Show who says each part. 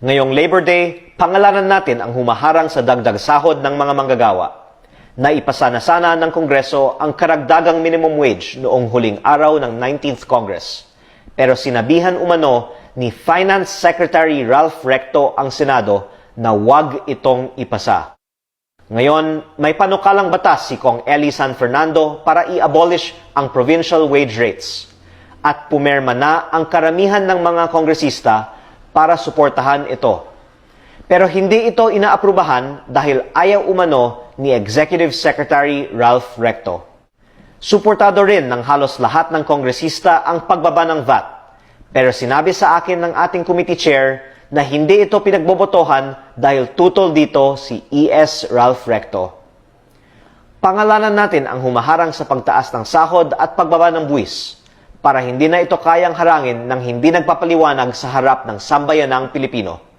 Speaker 1: Ngayong Labor Day, pangalanan natin ang humaharang sa dagdag sahod ng mga manggagawa. Naipasa na sana ng Kongreso ang karagdagang minimum wage noong huling araw ng 19th Congress. Pero sinabihan umano ni Finance Secretary Ralph Recto ang Senado na huwag itong ipasa. Ngayon, may panukalang batas si Kong Eli San Fernando para i-abolish ang provincial wage rates. At pumirma na ang karamihan ng mga kongresista para suportahan ito. Pero hindi ito inaaprubahan dahil ayaw umano ni Executive Secretary Ralph Recto. Suportado rin ng halos lahat ng kongresista ang pagbaba ng VAT. Pero sinabi sa akin ng ating committee chair na hindi ito pinagbobotohan dahil tutol dito si E.S. Ralph Recto. Pangalanan natin ang humaharang sa pagtaas ng sahod at pagbaba ng buwis para hindi na ito kayang harangin ng hindi nagpapaliwanag sa harap ng sambayanang Pilipino.